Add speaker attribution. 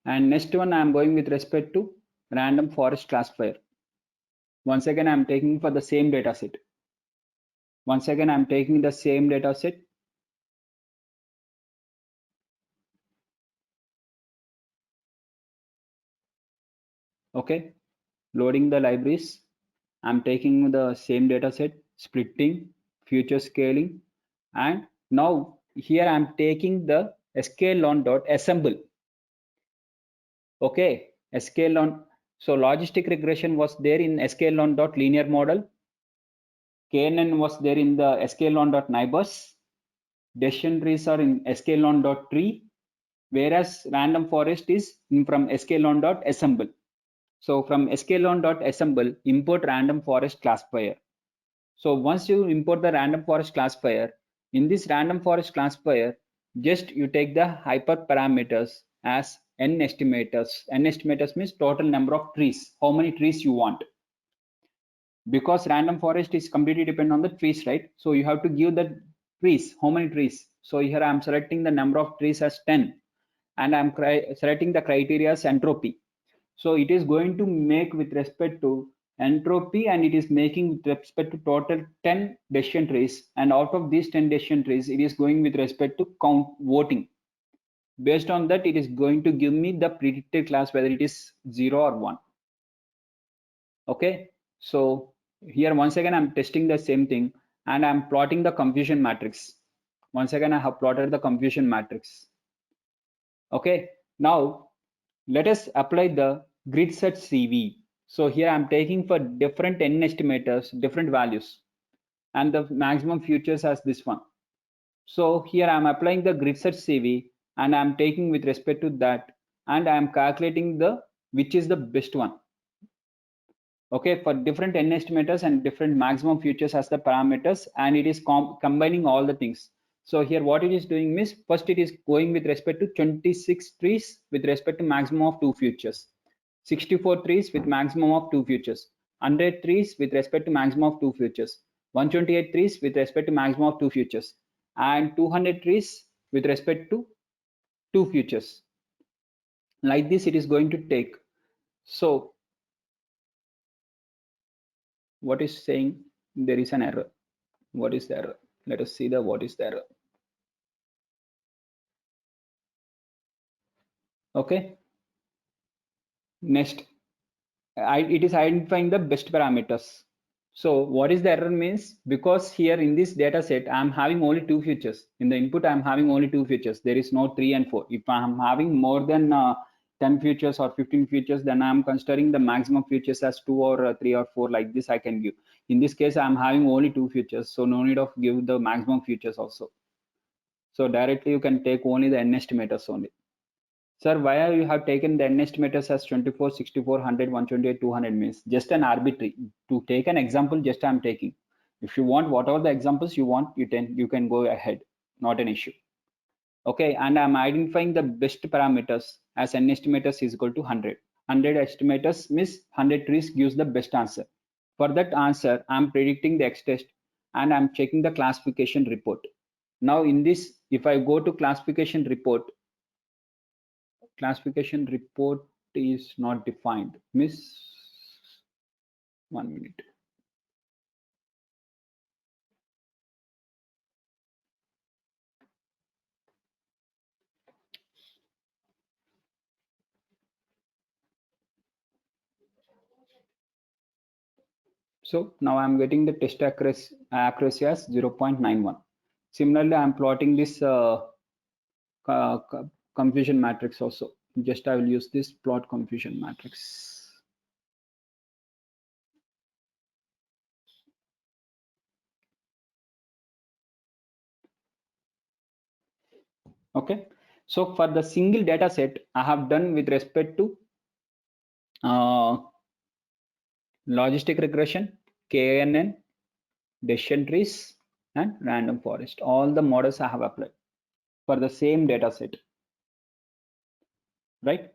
Speaker 1: And next one, I'm going with respect to random forest classifier. Once again, I'm taking for the same data set. Once again, I'm taking the same data set. Okay, loading the libraries. I'm taking the same data set, splitting, future scaling, and now here I'm taking the sklearn.assemble. Okay, sklearn. So logistic regression was there in sklearn.linear model. KNN was there in the sklearn.neighbors. Decision trees are in sklearn.tree, whereas random forest is from sklearn.assemble. So from sklearn.assemble, import random forest classifier. So once you import the random forest classifier, in this random forest classifier, just you take the hyperparameters as n estimators. N estimators means total number of trees, how many trees you want. Because random forest is completely dependent on the trees, right? So you have to give the trees, how many trees. So here I'm selecting the number of trees as 10, and I'm selecting the criteria as entropy. So it is going to make with respect to entropy, and it is making with respect to total 10 decision trees, and out of these 10 decision trees, it is going with respect to count voting. Based on that, it is going to give me the predicted class whether it is 0 or 1. Okay, so here once again I'm testing the same thing, and I'm plotting the confusion matrix. Once again I have plotted the confusion matrix. Okay, now let us apply the grid search CV. So here I'm taking for different n estimators, different values, and the maximum futures as this one. So here I'm applying the grid search CV, and I'm taking with respect to that, and I'm calculating the which is the best one. Okay, for different n estimators and different maximum futures as the parameters, and it is combining all the things. So here what it is doing is, first it is going with respect to 26 trees with respect to maximum of 2 futures, 64 trees with maximum of 2 futures, 100 trees with respect to maximum of 2 futures, 128 trees with respect to maximum of 2 futures, and 200 trees with respect to 2 futures. Like this it is going to take. So what is saying? There is an error. What is the error? Let us see the what is the error. Okay, next, it is identifying the best parameters. So what is the error means? Because here in this data set I'm having only 2 features. In the input I'm having only 2 features. There is no 3 and 4. If I'm having more than 10 features or 15 features, then I'm considering the maximum features as 2 or 3 or 4. Like this I can give. In this case I'm having only 2 features, so no need of give the maximum features also. So directly you can take only the n estimators only. Sir, why you have taken the n estimators as 24, 64, 100, 128, 200 means just an arbitrary. To take an example, just I'm taking. If you want whatever the examples you want, you can go ahead. Not an issue. Okay, and I'm identifying the best parameters as n estimators is equal to 100. 100 estimators means 100 trees gives the best answer. For that answer, I'm predicting the X test, and I'm checking the classification report. Now in this, if I go to classification report is not defined. Miss 1 minute. So now I'm getting the test accuracy as 0.91. Similarly, I'm plotting this confusion matrix also. Just I will use this plot confusion matrix. Okay, so for the single data set I have done with respect to logistic regression, KNN, decision trees, and random forest. All the models I have applied for the same data set, right?